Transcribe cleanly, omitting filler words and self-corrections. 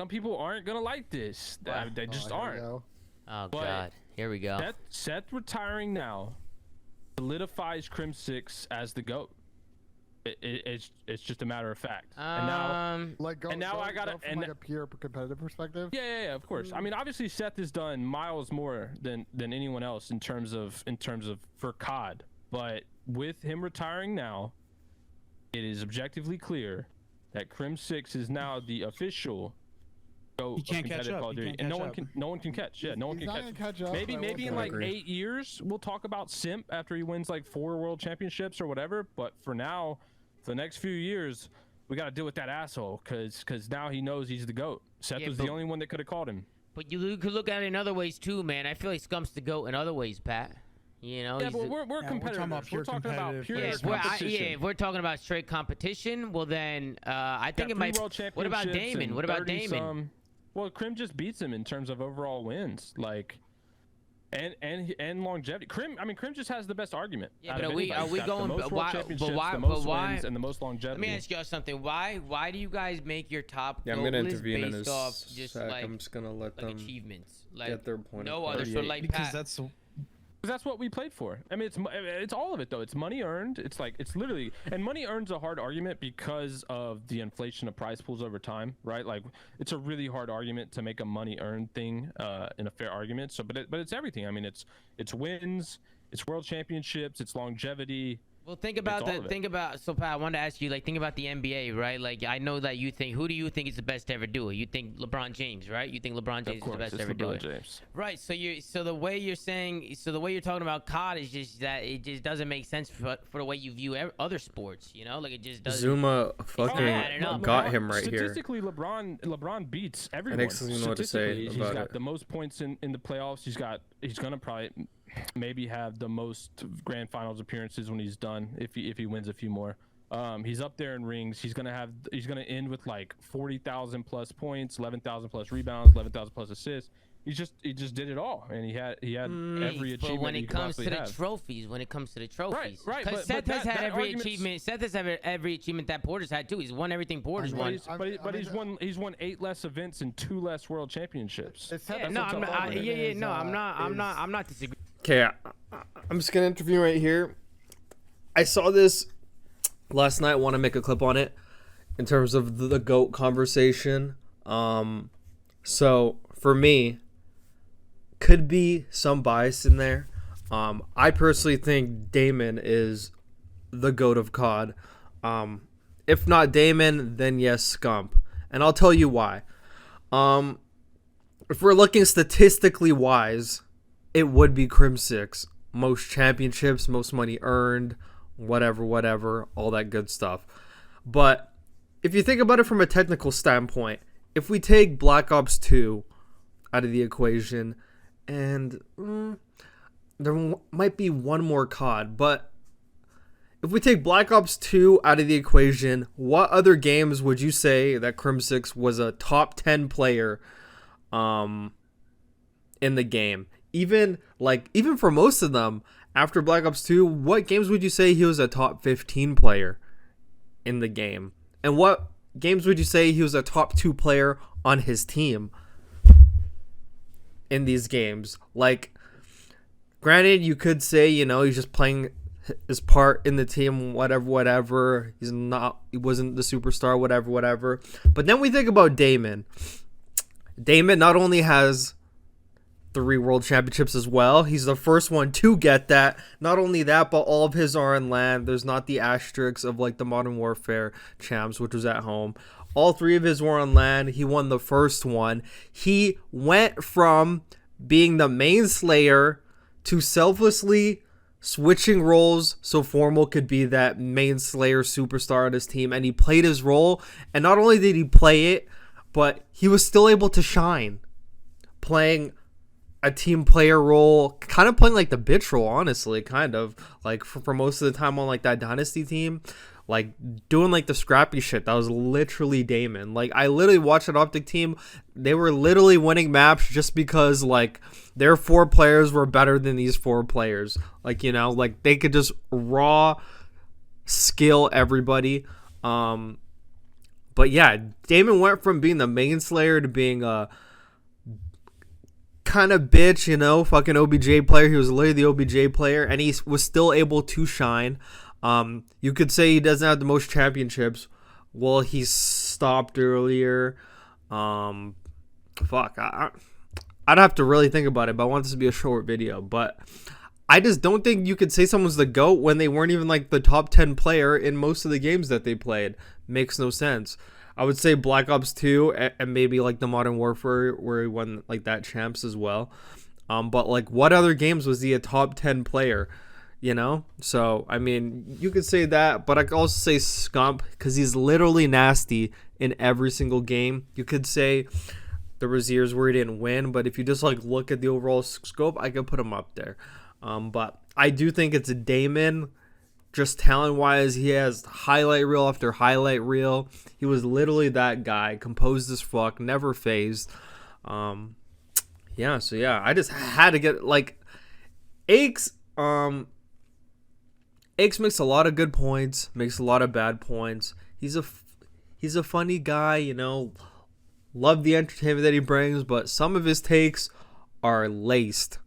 Some people aren't gonna like this. They just aren't. Oh But God, here we go. Seth retiring now solidifies Crim 6 as the GOAT. It's just a matter of fact. And now, I gotta from like a pure competitive perspective. yeah, of course. I mean, obviously Seth has done miles more than anyone else in terms of for COD. But with him retiring now, it is objectively clear that Crim 6 is now the official GOAT of competitive Call of Duty, and no one can catch. Yeah, no one can catch. Maybe in like 8 years we'll talk about Simp after he wins like 4 world championships or whatever. But for now, for the next few years, we got to deal with that asshole because now he knows he's the GOAT. Seth was the only one that could have called him. But you could look at it in other ways too, man. I feel like Scump's the GOAT in other ways, Pat. You know, but we're competitive. We're talking about pure competition. If we're talking about straight competition, well then, I think it might. What about Damon? What about Damon? Well, Crim just beats him in terms of overall wins, like, and longevity. Crim just has the best argument. Yeah, but are we going? But why? Wins and the most longevity. Let me ask y'all something. Why do you guys make your top I'm gonna intervene in based off just like I'm just gonna let them achievements, get their point. No other sort of like because Pat. That's what we played for. I mean, it's all of it though. It's money earned. It's literally, and money earned's a hard argument because of the inflation of prize pools over time, right? Like, it's a really hard argument to make a money earned thing in a fair argument. So, but it's everything. I mean, it's wins, it's world championships, it's longevity. Well, think about so Pat, I wanted to ask you, like, think about the NBA, right? Like, I know that you think, who do you think is the best to ever do it? You think LeBron James, right? You think LeBron James is the best to ever do it. James. Right. So the way you're talking about COD is just that it just doesn't make sense for the way you view other sports, you know? Like, it just doesn't. Zuma fucking got him right here. Statistically, LeBron beats everyone. I doesn't know what to say about he's got it. the most points in the playoffs. He's gonna probably maybe have the most grand finals appearances when he's done, if he wins a few more. He's up there in rings. He's gonna end with like 40,000 plus points, 11,000 plus rebounds, 11,000 plus assists. He just did it all, and he had every achievement. But when it comes to the trophies, right. Because Seth has had every achievement. Seth has had every achievement that Porter's had too. He's won everything Porter's won. But he's won 8 less events and 2 less world championships. I'm not disagreeing. Okay, I'm just gonna interview right here. I saw this last night. Want to make a clip on it in terms of the GOAT conversation. So for me, could be some bias in there. I personally think Damon is the GOAT of COD. If not Damon, then yes, Scump, and I'll tell you why. If we're looking statistically wise, it would be Crim 6. Most championships, most money earned, whatever, all that good stuff. But if you think about it from a technical standpoint, if we take Black Ops 2 out of the equation, and there might be one more COD, but if we take Black Ops 2 out of the equation, what other games would you say that Crim 6 was a top 10 player in the game? Even for most of them, after Black Ops 2, what games would you say he was a top 15 player in the game? And what games would you say he was a top 2 player on his team in these games? Like, granted, you could say, he's just playing his part in the team, whatever. He wasn't the superstar, whatever. But then we think about Damon. Damon not only has 3 world championships as well. He's the first one to get that. Not only that, but all of his are on land. There's not the asterisks of like the Modern Warfare champs, which was at home. All 3 of his were on land. He won the first one. He went from being the main slayer to selflessly switching roles so Formal could be that main slayer superstar on his team. And he played his role. And not only did he play it, but he was still able to shine. Playing a team player role, kind of playing like the bitch role, honestly, kind of like for most of the time on like that dynasty team, like doing like the scrappy shit. That was literally Damon. Like, I literally watched an Optic team. They were literally winning maps just because like their 4 players were better than these 4 players. Like, like they could just raw skill everybody. But yeah, Damon went from being the main slayer to being a kind of bitch, you know, fucking OBJ player. He was literally the OBJ player, and he was still able to shine. You could say he doesn't have the most championships. Well, he stopped earlier. Fuck, I'd have to really think about it, but I want this to be a short video. But I just don't think you could say someone's the GOAT when they weren't even like the top 10 player in most of the games that they played. Makes no sense. I would say Black Ops 2 and maybe like the Modern Warfare where he won like that champs as well. But like what other games was he a top 10 player? You know? So, I mean, you could say that, but I could also say Scump because he's literally nasty in every single game. You could say there was years where he didn't win, but if you just like look at the overall scope, I could put him up there. But I do think it's a Damon. Just talent-wise, he has highlight reel after highlight reel. He was literally that guy, composed as fuck, never phased. Yeah, so yeah, I just had to get like Aches. Aches makes a lot of good points, makes a lot of bad points. He's a funny guy, you know. Love the entertainment that he brings, but some of his takes are laced.